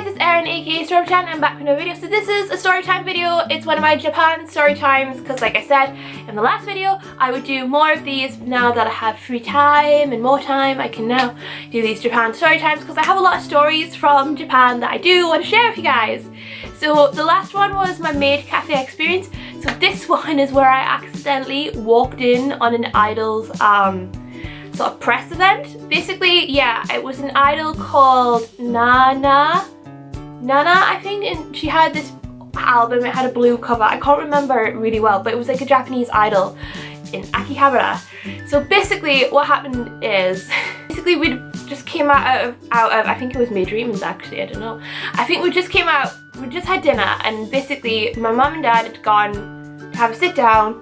guys, it's Erin aka StrawberriChan. I'm back with another video. So this is a story time video. It's one of my Japan story times because, like I said in the last video, I would do more of these. Now that I have free time and more time, I can now do these Japan story times because I have a lot of stories from Japan that I do want to share with you guys. So the last one was my maid cafe experience. So this one is where I accidentally walked in on an idol's sort of press event. Basically, yeah, it was an idol called Nana, I think, and she had this album. It had a blue cover. I can't remember it really well, but it was like a Japanese idol in Akihabara. So basically what happened is, basically we just came out of I think it was My Dreams actually, I don't know. I think we just came out, we just had dinner, and basically my mum and dad had gone to have a sit down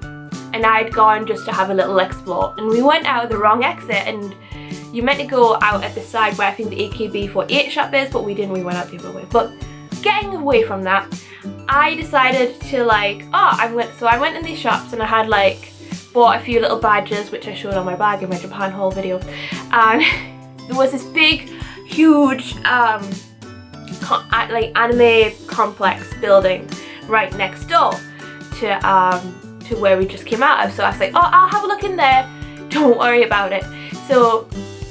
and I'd gone just to have a little explore, and we went out the wrong exit, and you meant to go out at the side where I think the AKB48 shop is, but we didn't, we went out the other way. But getting away from that, I decided to so I went in these shops and I had bought a few little badges which I showed on my bag in my Japan haul video, and there was this big huge anime complex building right next door to where we just came out of. So I was like, oh, I'll have a look in there, don't worry about it. So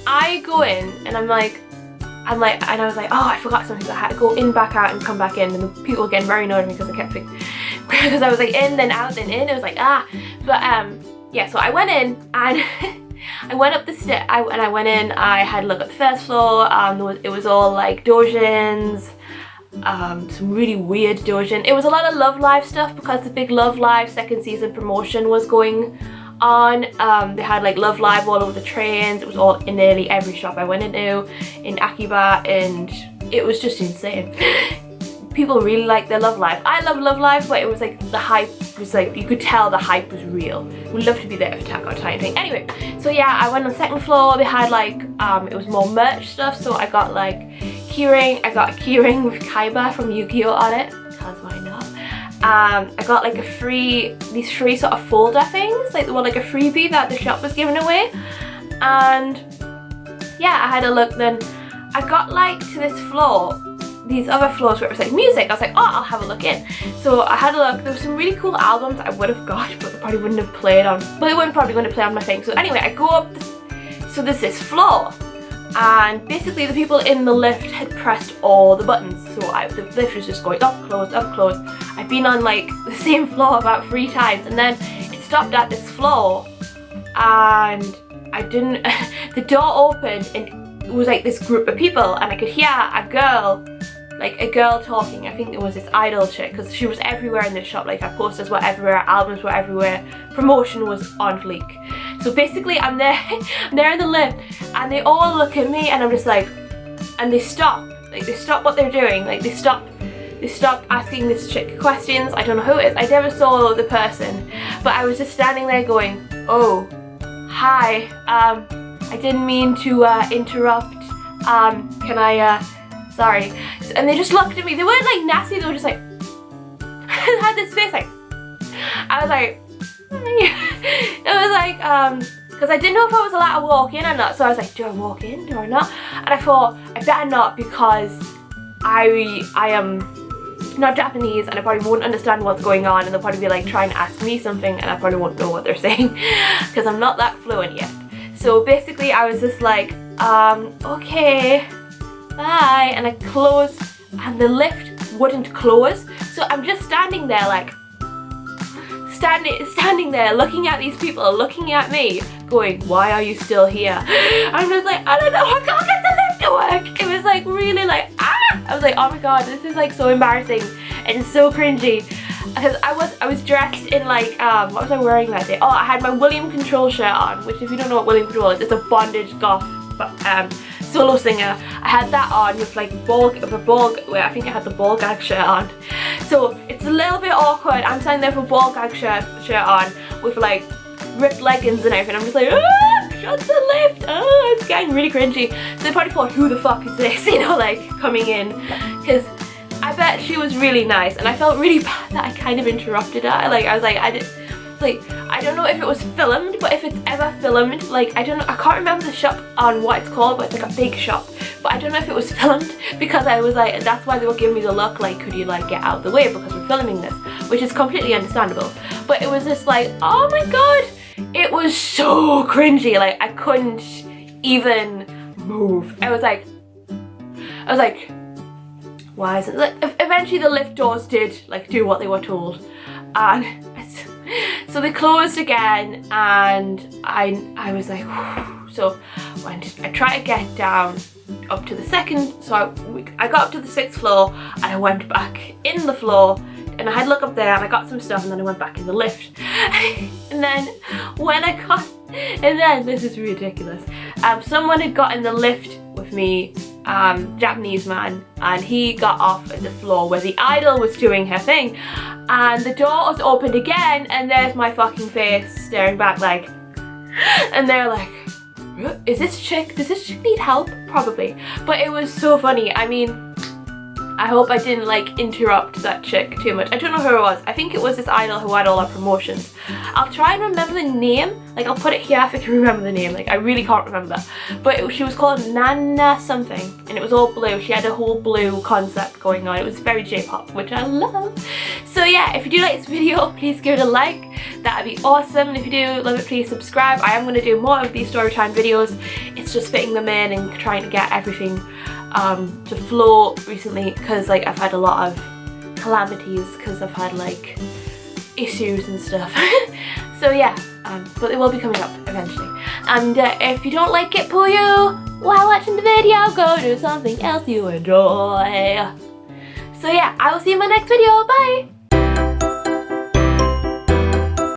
I go in and and I was like, oh, I forgot something. So I had to go in, back out, and come back in, and the people were getting very annoyed at me because I kept because I was like in, then out, then in. It was like, but yeah, so I went in and I went up the stairs, and I went in, I had a look at the first floor. It was all like doujins, some really weird doujin. It was a lot of Love Live stuff because the big Love Live second season promotion was going on. They had like Love Live all over the trains. It was all in nearly every shop I went into in Akiba, and it was just insane. People really like their Love Live. I love Love Live, but it was like the hype was like, you could tell the hype was real. We'd love to be there for Attack on Titan. Anyway, so yeah, I went on the second floor. They had it was more merch stuff, so I got keyring. I got a keyring with Kaiba from Yu-Gi-Oh on it, because why not? I got these free sort of folder things, like a freebie that the shop was giving away. And yeah, I had a look. Then I got to this floor, these other floors where it was like music. I was like, oh, I'll have a look in. So I had a look. There were some really cool albums I would have got, but they probably wouldn't have played on. But they weren't probably going to play on my thing. So anyway, I go up. So there's this floor, and basically the people in the lift had pressed all the buttons. So the lift was just going up, close, up, close. I've been on the same floor about 3 times, and then it stopped at this floor, and I didn't. The door opened, and it was this group of people, and I could hear a girl talking. I think it was this idol chick, because she was everywhere in this shop. Her posters were everywhere, albums were everywhere, promotion was on fleek. So basically I'm there in the lift, and they all look at me, and I'm just and they stop. They stop what they're doing. They stop asking this chick questions. I don't know who it is. I never saw the person, but I was just standing there going, oh, hi, I didn't mean to interrupt. Can I, sorry. And they just looked at me. They weren't nasty, they were just had this face I was like, it was because I didn't know if I was allowed to walk in or not. So I was like, do I walk in, do I not? And I thought, I better not, because I am not Japanese, and I probably won't understand what's going on, and they'll probably be trying to ask me something, and I probably won't know what they're saying because I'm not that fluent yet. So basically I was just okay, bye, and I closed, and the lift wouldn't close. So I'm just standing there standing there looking at these people, looking at me, going, why are you still here? I'm just I don't know, I can't get the lift to work. It was really I was oh my god, this is so embarrassing and so cringy, because I was dressed in what was I wearing that day? Oh, I had my William Control shirt on, which, if you don't know what William Control is, it's a bondage goth solo singer. I had that on with I think I had the ball gag shirt on. So it's a little bit awkward. I'm standing there with a ball gag shirt on with ripped leggings and everything. I'm just shut the lift. Oh, it's getting really cringy. So they probably thought, who the fuck is this? Coming in. Because I bet she was really nice, and I felt really bad that I kind of interrupted her. I I don't know if it was filmed, but if it's ever filmed, like, I don't know, I can't remember the shop on what it's called, but it's like a big shop. But I don't know if it was filmed, because I was like, that's why they were giving me the look, like, could you like get out of the way because we're filming this, which is completely understandable. But it was just like, oh my god, it was so cringy, like I couldn't even move. I was like, why isn't like, eventually the lift doors did like do what they were told, and so they closed again, and I was like, whew. So I tried to get down up to the second, so I got up to the 6th floor, and I went back in the floor, and I had to look up there, and I got some stuff, and then I went back in the lift. And then when I got, and then this is ridiculous, someone had got in the lift with me, Japanese man, and he got off at the floor where the idol was doing her thing, and the door was opened again, and there's my fucking face staring back like, and they're like, does this chick need help? Probably. But it was so funny. I mean, I hope I didn't like interrupt that chick too much. I don't know who it was. I think it was this idol who had all our promotions. I'll try and remember the name. Like, I'll put it here if I can remember the name. Like, I really can't remember. But she was called Nana something, and it was all blue. She had a whole blue concept going on. It was very J-pop, which I love. So yeah, if you do like this video, please give it a like. That'd be awesome. And if you do love it, please subscribe. I am going to do more of these story time videos. It's just fitting them in and trying to get everything to flow recently, because like I've had a lot of calamities, because I've had like issues and stuff. So yeah, but they will be coming up eventually. And if you don't like it, Puyo, while watching the video, go do something else you enjoy. So yeah, I will see you in my next video. Bye!